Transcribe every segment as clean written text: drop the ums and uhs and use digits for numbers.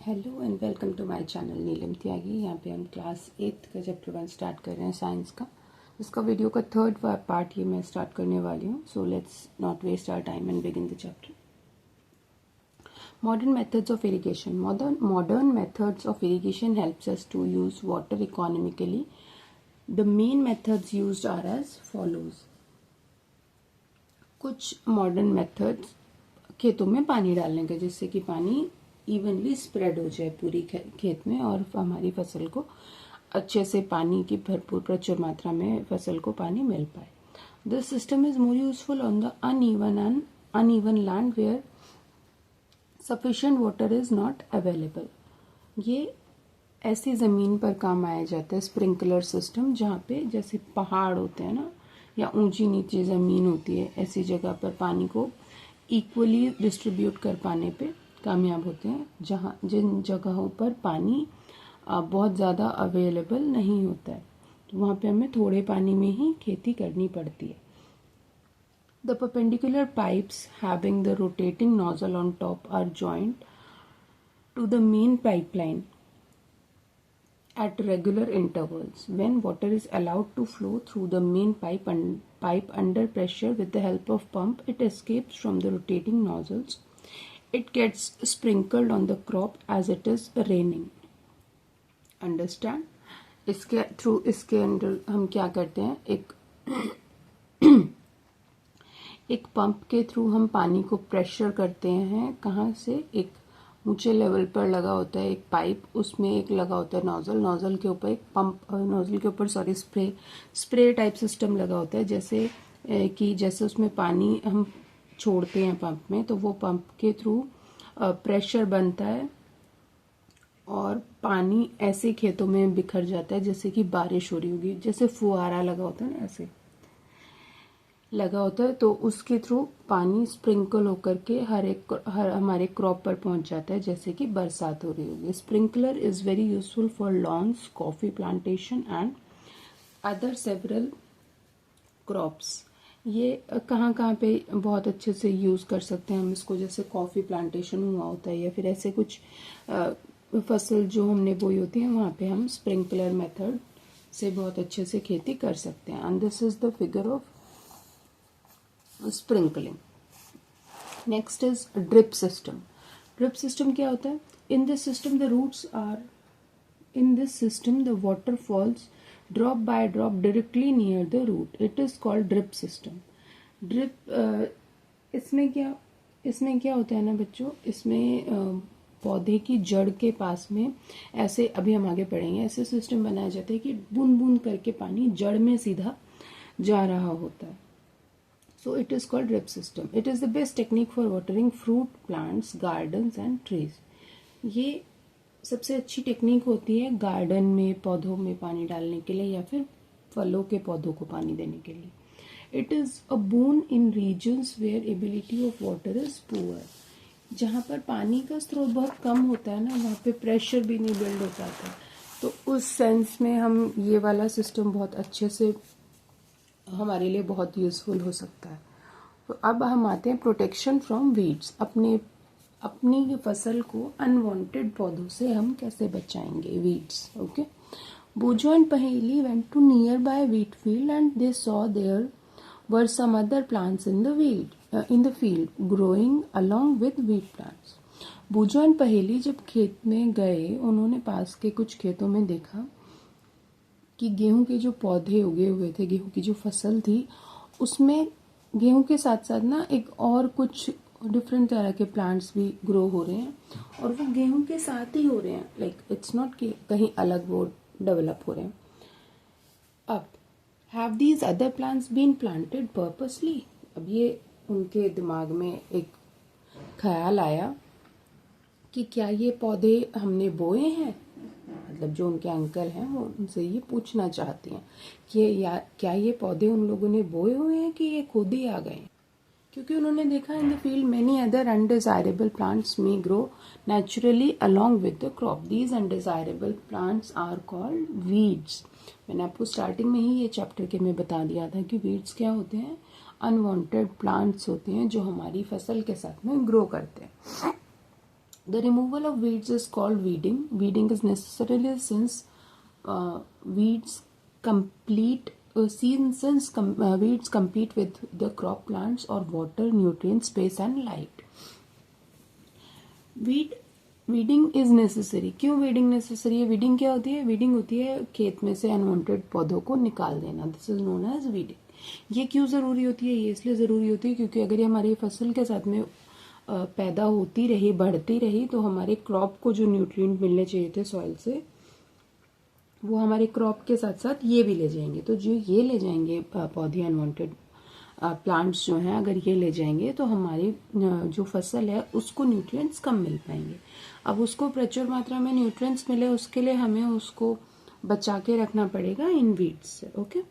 Hello and welcome to my channel Neelam Tyagi. यहाँ पे हम क्लास 8 का चैप्टर 1 स्टार्ट कर रहे हैं साइंस का। इसका वीडियो का थर्ड पार्ट ये मैं स्टार्ट करने वाली हूँ। So let's not waste our time and begin the chapter. Modern methods of irrigation. Modern methods of irrigation helps us to use water economically. The main methods used are as follows. कुछ modern methods खेतों में पानी डालने के, जिससे कि पानी evenly spread हो जाए पूरी खेत में और हमारी फसल को अच्छे से पानी की भरपूर प्रचुर मात्रा में फसल को पानी मिल पाए। This system is more useful on the uneven land where sufficient water is not available. ये ऐसी ज़मीन पर काम आया जाता है स्प्रिंकलर सिस्टम, जहाँ पे जैसे पहाड़ होते हैं ना, या ऊंची नीची ज़मीन होती है, ऐसी जगह पर पानी को इक्वली डिस्ट्रीब्यूट कर पाने पे कामयाब होते हैं। जहाँ जिन जगहों पर पानी बहुत ज़्यादा अवेलेबल नहीं होता है, तो वहाँ पे हमें थोड़े पानी में ही खेती करनी पड़ती है। The perpendicular pipes having the rotating nozzle on top are joined to the main pipeline at regular intervals. When water is allowed to flow through the main pipe under pressure with the help of pump, it escapes from the rotating nozzles. It gets sprinkled on the crop as it is raining. Understand? इसके अंदर हम क्या करते हैं, एक pump के through हम पानी को प्रेशर करते हैं। कहाँ से? एक ऊंचे लेवल पर लगा होता है एक पाइप, उसमें एक लगा होता है नोजल के ऊपर एक पंप, नोजल के ऊपर स्प्रे टाइप सिस्टम लगा होता है। जैसे उसमें पानी हम छोड़ते हैं पंप में, तो वो पंप के थ्रू प्रेशर बनता है और पानी ऐसे खेतों में बिखर जाता है जैसे कि बारिश हो रही होगी। जैसे फुहारा लगा होता है ना, ऐसे लगा होता है, तो उसके थ्रू पानी स्प्रिंकल होकर के हर हमारे क्रॉप पर पहुंच जाता है जैसे कि बरसात हो रही होगी। Sprinkler is very useful for lawns, coffee plantation and other several crops. ये कहाँ पे बहुत अच्छे से यूज कर सकते हैं हम इसको, जैसे कॉफी प्लांटेशन हुआ होता है या फिर ऐसे कुछ फसल जो हमने बोई होती है, वहाँ पे हम स्प्रिंकलर मेथड से बहुत अच्छे से खेती कर सकते हैं। And this is the figure of sprinkling. Next is drip system. Drip system क्या होता है? In this system the water falls drop by drop directly near the root. It is called drip system. Drip इसमें क्या होता है ना बच्चों, इसमें पौधे की जड़ के पास में ऐसे, अभी हम आगे पढ़ेंगे, ऐसे सिस्टम बनाया जाता है कि बूंद बूंद करके पानी जड़ में सीधा जा रहा होता है। So it is called drip system. It is the best technique for watering fruit plants, gardens and trees. ये सबसे अच्छी टेक्निक होती है गार्डन में पौधों में पानी डालने के लिए या फिर फलों के पौधों को पानी देने के लिए। It is a boon in regions where ability of water is poor. जहाँ पर पानी का स्रोत बहुत कम होता है ना, वहाँ पे प्रेशर भी नहीं बिल्ड हो पाता, तो उस सेंस में हम ये वाला सिस्टम बहुत अच्छे से हमारे लिए बहुत यूजफुल हो सकता है। तो अब हम आते हैं प्रोटेक्शन फ्रॉम वीड्स। अपनी फसल को अनवांटेड पौधों से हम कैसे बचाएंगे, weeds. Okay. Bojo and Paheli went to nearby wheat field and they saw there were some other plants in the field growing along with wheat plants. Bojo and Paheli जब खेत में गए, उन्होंने पास के कुछ खेतों में देखा कि गेहूं के जो पौधे उगे हुए थे, गेहूं की जो फसल थी, उसमें गेहूं के साथ साथ ना एक और कुछ डिफरेंट तरह के प्लांट्स भी ग्रो हो रहे हैं, और वो गेहूं के साथ ही हो रहे हैं। लाइक इट्स नॉट कि कहीं अलग वो डेवलप हो रहे हैं। अब have these other plants been planted purposely? अब ये उनके दिमाग में एक ख्याल आया कि क्या ये पौधे हमने बोए हैं। मतलब जो उनके अंकल हैं वो उनसे ये पूछना चाहती हैं कि क्या ये पौधे उन लोगों ने बोए हुए हैं कि ये खुद ही आ गए। क्योंकि उन्होंने देखा in the field many other undesirable plants may grow naturally along with the crop. These undesirable plants are called weeds. मैंने आपको स्टार्टिंग में ही ये चैप्टर के में बता दिया था कि वीड्स क्या होते हैं, अनवांटेड प्लांट्स होते हैं जो हमारी फसल के साथ में ग्रो करते हैं। The removal of weeds is called weeding. Weeding is necessary since weeds complete weeds compete with the crop plants or water, nutrient, space and light. Weeding is necessary. क्यों वीडिंग नेसेसरी है? Weeding क्या होती है? Weeding होती है खेत में से अनवांटेड पौधों को निकाल देना. This is known as weeding. ये क्यों जरूरी होती है? ये इसलिए जरूरी होती है क्योंकि अगर ये हमारी फसल के साथ में पैदा होती रही, बढ़ती रही, तो हमारे क्रॉप को जो न्यूट्रिएंट मिलने चाहिए थे सॉइल से, वो हमारे क्रॉप के साथ साथ ये भी ले जाएंगे. तो जो ये ले जाएंगे पौधे, अनवांटेड प्लांट्स जो हैं, अगर ये ले जाएंगे तो हमारी जो फसल है उसको न्यूट्रिएंट्स कम मिल पाएंगे. अब उसको प्रचुर मात्रा में न्यूट्रिएंट्स मिले, उसके लिए हमें उसको बचा के रखना पड़ेगा इन वीड्स से. Okay.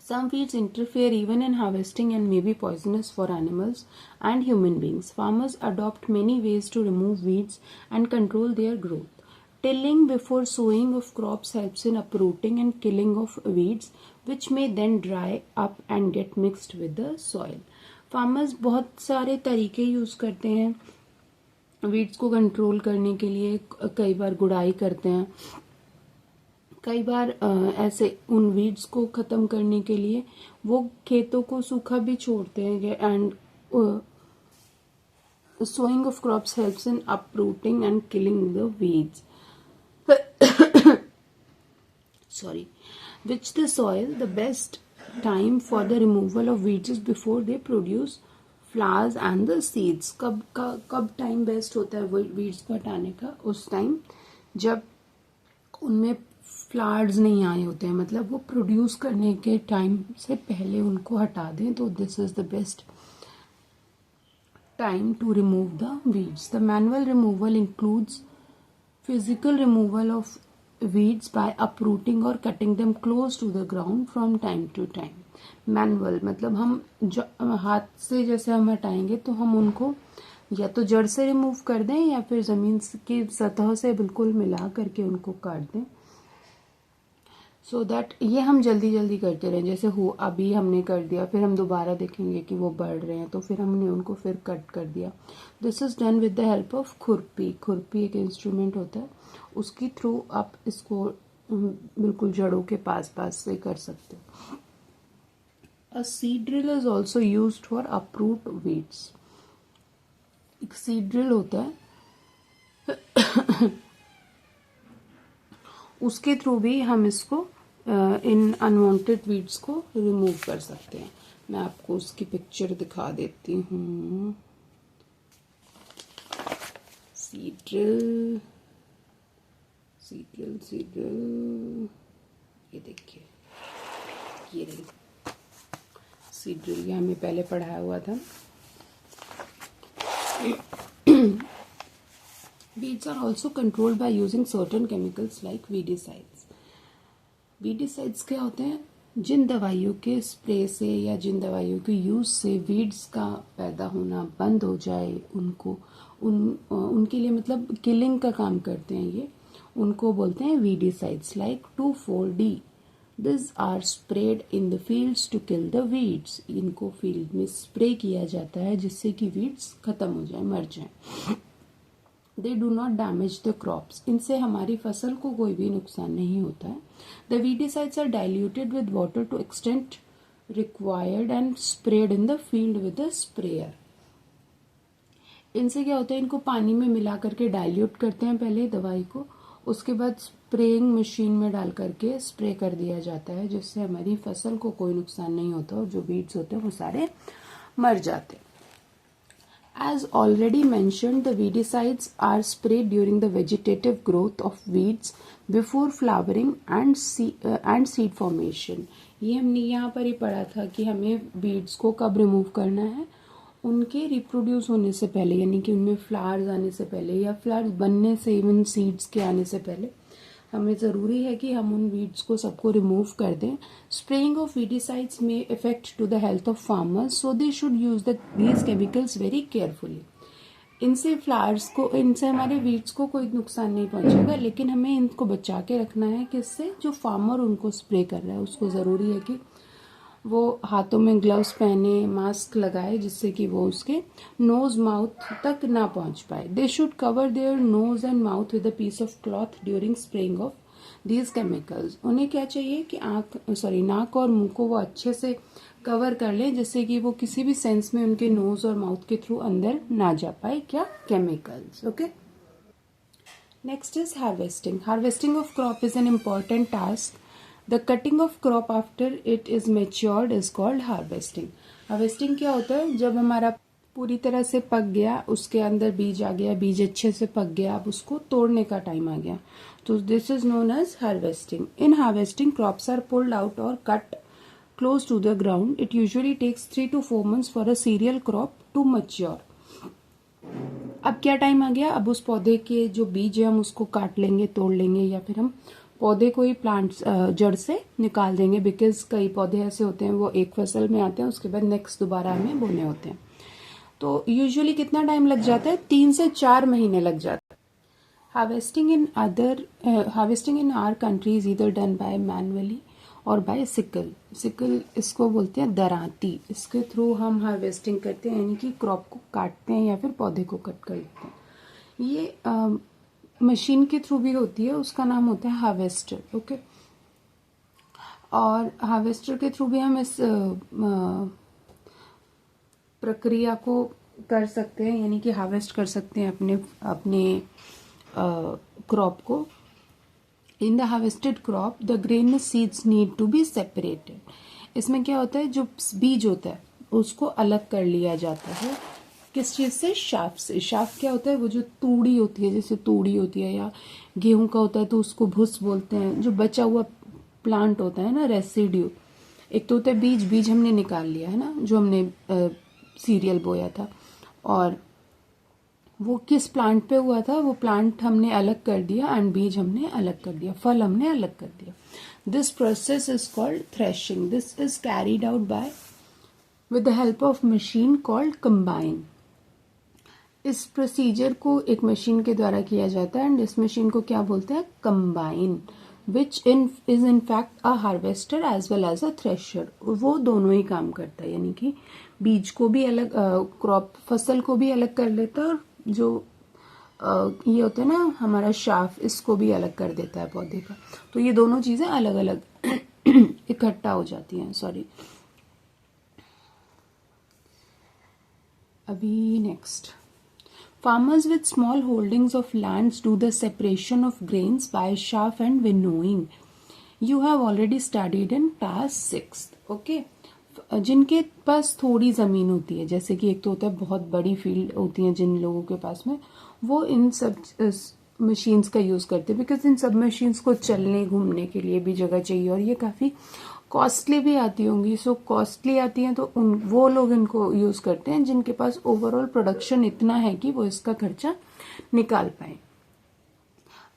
Some weeds interfere even in harvesting and may be poisonous for animals and human beings. Farmers adopt many ways to remove weeds and control their growth. Tilling before sowing of crops helps in uprooting and killing of weeds, which may then dry up and get mixed with the soil. Farmers बहुत सारे तरीके use करते हैं weeds को control करने के लिए. कई बार गुड़ाई करते हैं, कई बार ऐसे उन वीड्स को खत्म करने के लिए वो खेतों को सूखा भी छोड़ते हैं. And sowing of crops helps in uprooting and killing the weeds. Sorry. Which the soil, the best time for the removal of weeds is before they produce flowers and the seeds. कब time best होता है weeds को हटाने का? उस time जब उनमें flowers नहीं आए होते हैं, मतलब वो प्रोड्यूस करने के टाइम से पहले उनको हटा दें. तो this is the best time to remove the weeds. The manual removal includes physical removal of weeds by uprooting or cutting them close to the ground from time to time. Manual मतलब हम हाथ से जैसे हम हटाएंगे तो हम उनको या तो जड़ से रिमूव कर दें या फिर जमीन की सतह से बिल्कुल मिला करके उनको काट दें. सो दैट ये हम जल्दी जल्दी करते रहें. जैसे हो अभी हमने कर दिया, फिर हम दोबारा देखेंगे कि वो बढ़ रहे हैं, तो फिर हमने उनको फिर कट कर दिया. This is done with the help of खुरपी. खुरपी एक इंस्ट्रूमेंट होता है, उसकी थ्रू आप इसको बिल्कुल जड़ों के पास पास से कर सकते हो. A seed drill is also used for uproot weeds. एक सीड ड्रिल होता है, उसके थ्रू भी हम इसको इन अनवांटेड वीड्स को रिमूव कर सकते हैं. मैं आपको उसकी पिक्चर दिखा देती हूँ. सीड ड्रिल, ये देखिए, ये रही सीड ड्रिल. ये हमें पहले पढ़ाया हुआ था. Weeds are also controlled by using certain chemicals like weedicides. Weedicides क्या होते हैं? जिन दवाइयों के स्प्रे से या जिन दवाइयों के यूज से वीड्स का पैदा होना बंद हो जाए, उनके लिए मतलब किलिंग का काम करते हैं ये, उनको बोलते हैं weedicides. Like 2,4-D. These are sprayed in the fields to kill the weeds. इनको फील्ड में स्प्रे किया जाता है जिससे कि वीड्स खत्म हो जाए, मर जाए. They do not damage the crops. इनसे हमारी फसल को कोई भी नुकसान नहीं होता है. The weedicides are diluted with water to extent required and sprayed in the field with a sprayer. इनसे क्या होता है? इनको पानी में मिला करके डाइल्यूट करते हैं पहले दवाई को, उसके बाद स्प्रेइंग मशीन में डाल करके स्प्रे कर दिया जाता है, जिससे हमारी फसल को कोई नुकसान नहीं होता और जो वीड्स होते हैं वो सारे मर जाते हैं. As already mentioned, the weedicides are sprayed during the vegetative growth of weeds before flowering and seed formation. ये हमने यहाँ पर ही पढ़ा था कि हमें weeds को कब रिमूव करना है? उनके रिप्रोड्यूस होने से पहले, यानी कि उनमें फ्लावर्स आने से पहले या फ्लावर्स बनने से, इवन सीड्स के आने से पहले हमें ज़रूरी है कि हम उन वीड्स को सबको रिमूव कर दें. Spraying of weedicides may effect to the health of farmers, so they should use these chemicals very carefully. इनसे फ्लावर्स को, इनसे हमारे वीड्स को कोई नुकसान नहीं पहुंचेगा, लेकिन हमें इनको बचा के रखना है. किससे? जो फार्मर उनको स्प्रे कर रहा है उसको ज़रूरी है कि वो हाथों में ग्लव्स पहने, मास्क लगाए, जिससे कि वो उसके नोज माउथ तक ना पहुंच पाए। They should cover their nose and mouth with a piece of cloth during spraying of these chemicals. उन्हें क्या चाहिए कि नाक और मुंह को वो अच्छे से कवर कर लें, जिससे कि वो किसी भी सेंस में उनके नोज और माउथ के थ्रू अंदर ना जा पाए क्या, chemicals. Okay, next is harvesting. Harvesting of crop is an important task. The cutting of crop after it is matured is called harvesting. Harvesting क्या होता है, जब हमारा पूरी तरह से पक गया, उसके अंदर बीज आ गया, बीज अच्छे से पक गया, अब उसको तोड़ने का टाइम आ गया, तो this is known as harvesting. In harvesting crops are pulled out or cut close to the ground. It usually takes 3 to 4 months for a cereal crop to mature. अब क्या टाइम आ गया, अब उस पौधे के जो बीज है हम उसको काट लेंगे, तोड़ लेंगे, या फिर हम पौधे को ही प्लांट जड़ से निकाल देंगे, बिकॉज कई पौधे ऐसे होते हैं वो एक फसल में आते हैं, उसके बाद नेक्स्ट दोबारा हमें बोने होते हैं. तो यूजुअली कितना टाइम लग जाता है, 3 से 4 महीने लग जाते हैं. Harvesting in our country is either done by manually or by sickle. Sickle इसको बोलते हैं दरांती. इसके थ्रू हम हार्वेस्टिंग करते हैं, यानी कि क्रॉप को काटते हैं या फिर पौधे को कट कर लेते हैं. ये मशीन के थ्रू भी होती है, उसका नाम होता है हार्वेस्टर. ओके, और हार्वेस्टर के थ्रू भी हम इस प्रक्रिया को कर सकते हैं, यानी कि हार्वेस्ट कर सकते हैं अपने अपने क्रॉप को. In the harvested crop, the grain seeds need to be separated. इसमें क्या होता है, जो बीज होता है उसको अलग कर लिया जाता है. किस चीज से, शाफ से. शाफ क्या होता है, वो जो तूड़ी होती है, जैसे तूड़ी होती है या गेहूं का होता है तो उसको भुस बोलते हैं. जो बचा हुआ प्लांट होता है ना, रेसिड्यू. एक तो होता है बीज, बीज हमने निकाल लिया है ना, जो हमने सीरियल बोया था, और वो किस प्लांट पे हुआ था, वो प्लांट हमने अलग कर दिया, एंड बीज हमने अलग कर दिया, फल हमने अलग कर दिया. This process is called threshing. This is carried out by with the help of machine called combine. इस प्रोसीजर को एक मशीन के द्वारा किया जाता है, एंड इस मशीन को क्या बोलते हैं, combine, which is in fact a harvester as well as a thresher. वो दोनों ही काम करता है, यानी कि बीज को भी अलग, क्रॉप फसल को भी अलग कर लेता है, और जो ये होता है ना हमारा शाफ, इसको भी अलग कर देता है पौधे का. तो ये दोनों चीजें अलग अलग इकट्ठा हो जाती हैं. सॉरी. अभी next, farmers with small holdings of lands do the separation of grains by chaff and winnowing. You have already studied in class 6th. Okay, जिनके पास थोड़ी ज़मीन होती है, जैसे कि एक तो होता है बहुत बड़ी फील्ड होती है जिन लोगों के पास में, वो इन सब मशीन्स का यूज़ करते हैं, बिकॉज इन सब मशीन्स को चलने घूमने के लिए भी जगह चाहिए, और ये काफ़ी कॉस्टली भी आती होंगी. सो कॉस्टली आती हैं तो वो लोग इनको यूज़ करते हैं जिनके पास ओवरऑल प्रोडक्शन इतना है कि वो इसका खर्चा निकाल पाए.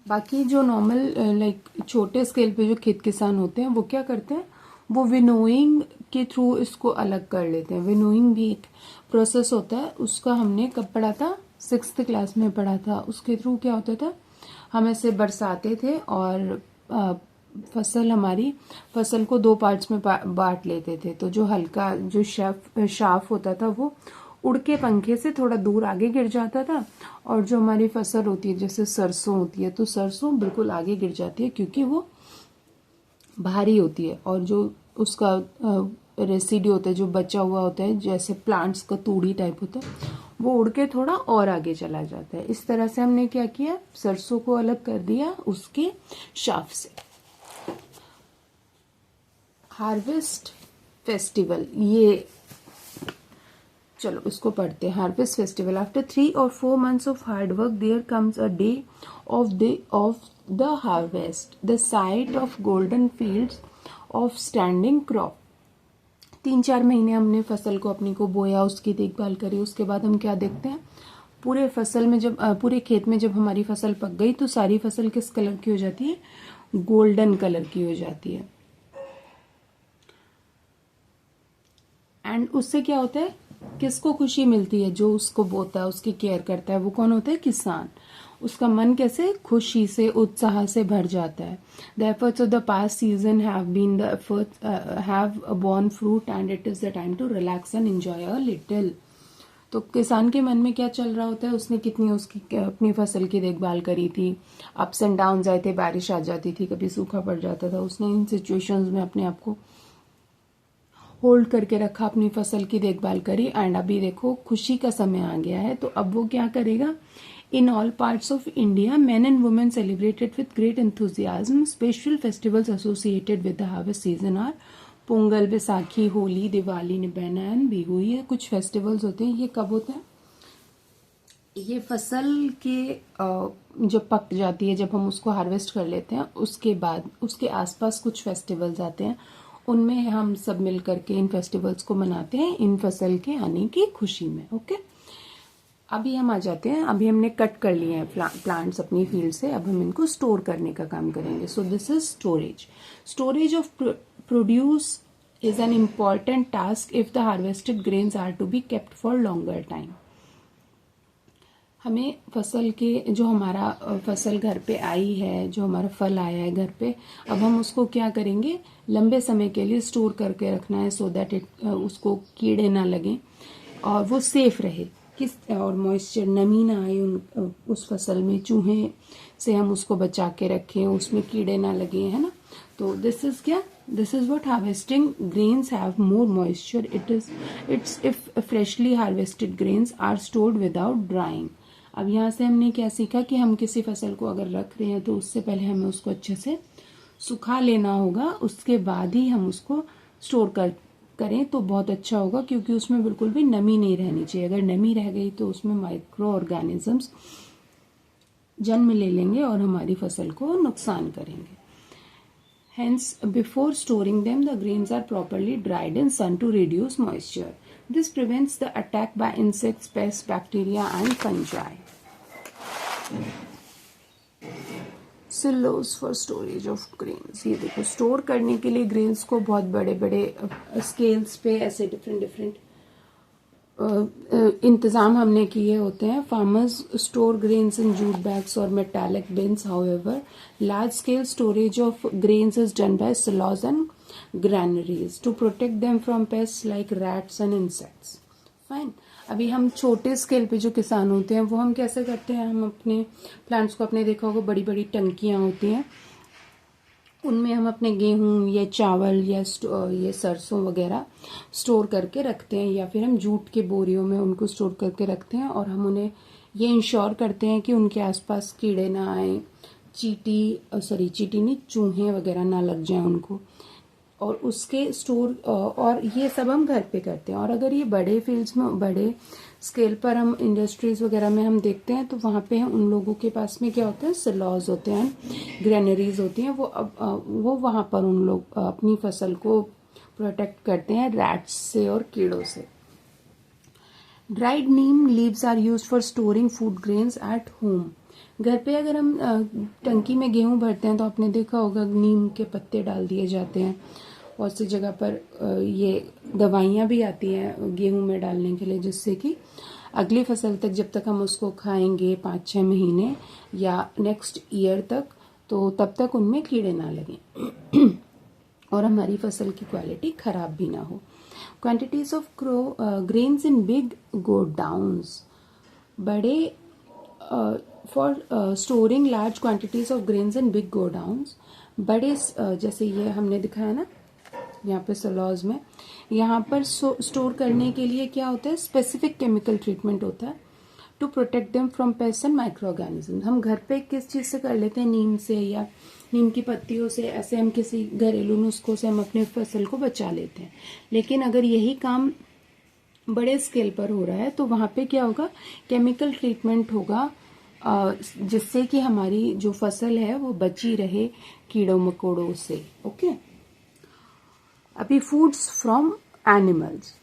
बाकी जो नॉर्मल लाइक छोटे स्केल पे जो खेत किसान होते हैं, वो क्या करते हैं, वो विनोइंग के थ्रू इसको अलग कर लेते हैं. विनोइंग भी एक प्रोसेस होता है, उसका हमने कब पढ़ा था, 6th क्लास में पढ़ा था. उसके थ्रू क्या होता था, हम ऐसे बरसाते थे और हमारी फसल को 2 पार्ट्स में बांट लेते थे. तो जो हल्का जो शाफ होता था वो उड़ के पंखे से थोड़ा दूर आगे गिर जाता था, और जो हमारी फसल होती है जैसे सरसों होती है, तो सरसों बिल्कुल आगे गिर जाती है क्योंकि वो भारी होती है, और जो उसका रेसिड्यू होता है, जो बचा हुआ होता है, जैसे प्लांट्स का तूड़ी टाइप होता है, वो उड़ के थोड़ा और आगे चला जाता है. इस तरह से हमने क्या किया, सरसों को अलग कर दिया उसके शाफ से. हार्वेस्ट फेस्टिवल, ये चलो इसको पढ़ते हैं. Harvest festival. After 3 or 4 months of hard work there comes a day of the harvest, the sight of golden fields of standing crop. 3-4 महीने हमने फसल को अपनी को बोया, उसकी देखभाल करी, उसके बाद हम क्या देखते हैं, पूरे फसल में जब पूरे खेत में जब हमारी फसल पक गई तो सारी फसल किस कलर की हो जाती है, गोल्डन कलर की हो जाती है. एंड उससे क्या होता है, किसको खुशी मिलती है, जो उसको बोता है, उसकी केयर करता है, वो कौन होता है, किसान. उसका मन कैसे खुशी से उत्साह से भर जाता है. The efforts of the past season have been the efforts have borne fruit and it is the time to relax and enjoy a little. तो किसान के मन में क्या चल रहा होता है, उसने कितनी उसकी अपनी फसल की देखभाल करी थी, अप्स एंड डाउन्स आए थे, बारिश आ जाती थी, कभी सूखा पड़ जाता था, उसने इन सिचुएशंस में अपने आप को होल्ड करके रखा, अपनी फसल की देखभाल करी. एंड अभी देखो खुशी का समय आ गया है, तो अब वो क्या करेगा. In all parts of India men and women celebrated with great enthusiasm. Special festivals associated with the harvest season are Pongal, Baisakhi, Holi, Diwali, Nabanna and Bihu. ये कुछ फेस्टिवल्स होते हैं. ये कब होते हैं, ये फसल के जब पक जाती है, जब हम उसको हार्वेस्ट कर लेते हैं, उसके बाद उसके आसपास कुछ फेस्टिवल्स आते हैं, उनमें हम सब मिल करके इन फेस्टिवल्स को मनाते हैं इन फसल के आने की खुशी में. ओके, अभी हम आ जाते हैं. अभी हमने कट कर लिए हैं प्लांट्स अपनी फील्ड से, अब हम इनको स्टोर करने का काम करेंगे. So this is storage. Storage of produce is an important task if the harvested grains are to be kept for longer time. हमें फसल के जो हमारा फसल घर पे आई है, जो हमारा फल आया है घर पे, अब हम उसको क्या करेंगे, लंबे समय के लिए स्टोर करके रखना है, सो दैट उसको कीड़े ना लगें और वो सेफ रहे, और मॉइस्चर नमी ना आए उस फसल में, चूहे से हम उसको बचा के रखें, उसमें कीड़े ना लगे, है ना. तो दिस इज क्या, this is what harvesting grains have more moisture. It's if freshly harvested grains are stored without drying. अब यहाँ से हमने क्या सीखा कि हम किसी फसल को अगर रख रहे हैं तो उससे पहले हमें उसको अच्छे से सुखा लेना होगा, उसके बाद ही हम उसको स्टोर करें तो बहुत अच्छा होगा, क्योंकि उसमें बिल्कुल भी नमी नहीं रहनी चाहिए. अगर नमी रह गई तो उसमें माइक्रो ऑर्गेनिजम्स जन्म ले लेंगे और हमारी फसल को नुकसान करेंगे. Hence, before storing them, the grains are properly dried in sun to reduce moisture. This prevents the attack by insects, pests, bacteria and fungi. Silos for storage of grains. ये देखो, स्टोर करने के लिए ग्रेन्स को बहुत बड़े बड़े scales पे ऐसे डिफरेंट इंतजाम हमने किए होते हैं. Farmers store grains in jute bags और metallic bins. However, large scale storage of grains is done by silos and granaries to protect them from pests like rats and insects. Fine. अभी हम छोटे scale पे जो किसान होते हैं वो हम कैसे करते हैं, हम अपने प्लांट्स को, अपने देखा होगा बड़ी बड़ी टंकियां होती हैं, उनमें हम अपने गेहूं या चावल या ये सरसों वगैरह स्टोर करके रखते हैं, या फिर हम जूट के बोरियों में उनको स्टोर करके रखते हैं. और हम उन्हें ये इंश्योर करते हैं कि उनके आसपास कीड़े ना आए, चीटी नहीं, चूहे वगैरह ना लग जाए उनको, और उसके स्टोर, और ये सब हम घर पे करते हैं. और अगर ये बड़े फील्ड्स में, बड़े स्केल पर हम इंडस्ट्रीज वगैरह में हम देखते हैं, तो वहाँ पे उन लोगों के पास में क्या होता है, सिलॉज होते हैं, ग्रेनरीज होती हैं. वो वहाँ पर उन लोग अपनी फसल को प्रोटेक्ट करते हैं रैट्स से और कीड़ों से. Dried neem leaves are used for storing food grains at home. घर पे अगर हम टंकी में गेहूं भरते हैं तो आपने देखा होगा नीम के पत्ते डाल दिए जाते हैं. बहुत सी जगह पर ये दवाइयाँ भी आती हैं गेहूं में डालने के लिए, जिससे कि अगली फसल तक, जब तक हम उसको खाएंगे 5-6 महीने या नेक्स्ट ईयर तक, तो तब तक उनमें कीड़े ना लगें और हमारी फसल की क्वालिटी खराब भी ना हो. Quantities of grains in big godowns. बड़े for storing large quantities of grains in big godowns. बड़े जैसे ये हमने दिखाया ना यहाँ पे सलॉज में, यहाँ पर स्टोर करने के लिए क्या होता है, स्पेसिफिक केमिकल ट्रीटमेंट होता है to protect them from pest and microorganism. हम घर पे किस चीज से कर लेते हैं, नीम से या नीम की पत्तियों से, ऐसे हम किसी घरेलू नुस्खों से हम अपने फसल को बचा लेते हैं. लेकिन अगर यही काम बड़े स्केल पर हो रहा है तो वहाँ पे क्या होगा, केमिकल ट्रीटमेंट होगा, जिससे कि हमारी जो फसल है वो बची रहे कीड़ों मकोड़ों से. ओके. अभी foods from animals.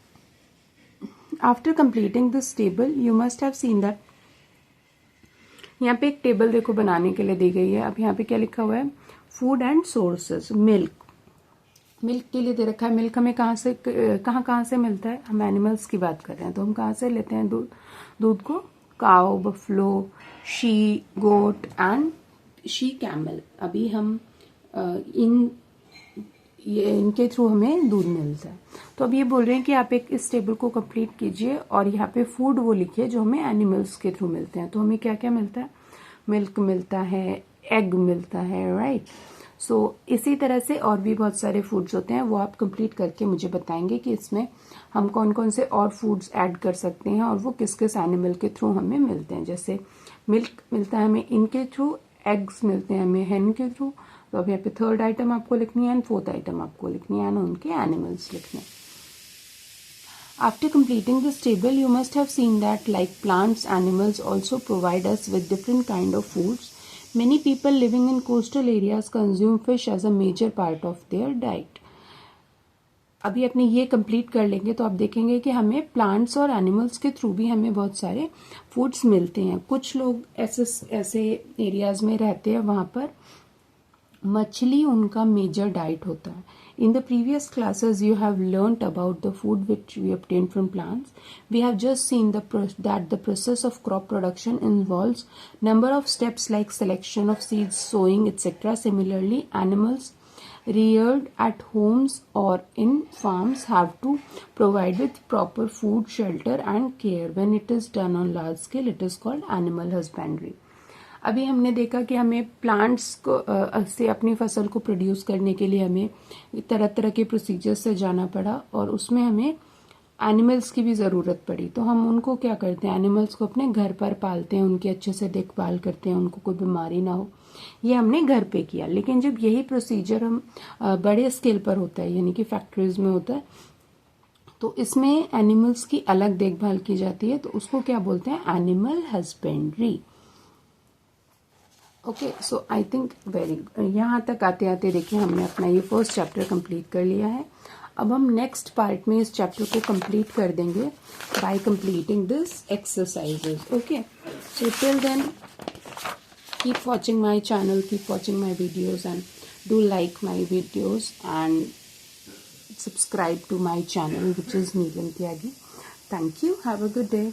After completing this table you must have seen that, यहाँ पे एक टेबल देखो बनाने के लिए दी गई है. अब यहाँ पे क्या लिखा हुआ है, फूड एंड सोर्सेज. मिल्क के लिए दे रखा है. मिल्क हमें कहाँ से मिलता है, हम एनिमल्स की बात कर रहे हैं, तो हम कहाँ से लेते हैं दूध को, cow, buffalo, she goat and she camel. अभी हम इनके थ्रू हमें दूध मिलता है। तो अब ये बोल रहे हैं कि आप एक इस टेबल को कंप्लीट कीजिए और यहाँ पे फूड वो लिखिए जो हमें एनिमल्स के थ्रू मिलते हैं। तो हमें क्या क्या मिलता है, मिल्क मिलता है, एग मिलता है, राइट। सो इसी तरह से और भी बहुत सारे फूड्स होते हैं, वो आप कंप्लीट करके मुझे बताएंगे कि इसमें हम कौन कौन से और फूड्स ऐड कर सकते हैं और वो किस किस एनिमल के थ्रू हमें मिलते हैं। जैसे मिल्क मिलता है हमें इनके थ्रू, एग्स मिलते हैं हमें हेन के थ्रू। तो अब यहाँ पे थर्ड आइटम आपको लिखनी है एंड फोर्थ आइटम आपको लिखनी है एंड उनके एनिमल्स लिखने। After completing this table, you must have seen that like plants, animals also provide us with different kind of foods. Many people living in coastal areas consume fish as a major part of their diet. अभी अपने ये complete कर लेंगे तो आप देखेंगे कि हमें प्लांट्स और एनिमल्स के थ्रू भी हमें बहुत सारे फूड्स मिलते हैं। कुछ लोग ऐसे एरियाज में रहते हैं वहाँ पर मछली उनका मेजर डाइट होता है। In the previous classes, you have learnt about the food which we obtain from plants. We have just seen that the process of crop production involves number of steps like selection of seeds, sowing, etc. Similarly, animals reared at homes or in farms have to provide with proper food, shelter and care. When it is done on large scale, it is called animal husbandry. अभी हमने देखा कि हमें plants को से अपनी फसल को प्रोड्यूस करने के लिए हमें तरह तरह के प्रोसीजर्स से जाना पड़ा और उसमें हमें एनिमल्स की भी ज़रूरत पड़ी। तो हम उनको क्या करते हैं, एनिमल्स को अपने घर पर पालते हैं, उनकी अच्छे से देखभाल करते हैं, उनको कोई बीमारी ना हो, ये हमने घर पे किया। लेकिन जब यही प्रोसीजर हम बड़े स्केल पर होता है यानी कि फैक्ट्रीज में होता है तो इसमें एनिमल्स की अलग देखभाल की जाती है, तो उसको क्या बोलते हैं, animal husbandry. Okay, so I think यहाँ तक आते आते देखिए हमने अपना ये फर्स्ट चैप्टर कंप्लीट कर लिया है। अब हम नेक्स्ट पार्ट में इस चैप्टर को कंप्लीट कर देंगे by completing this exercises. Okay, so till then keep watching my channel, keep watching my videos and do like my videos and subscribe to my channel which is Neelam Tyagi. Thank you. Have a good day.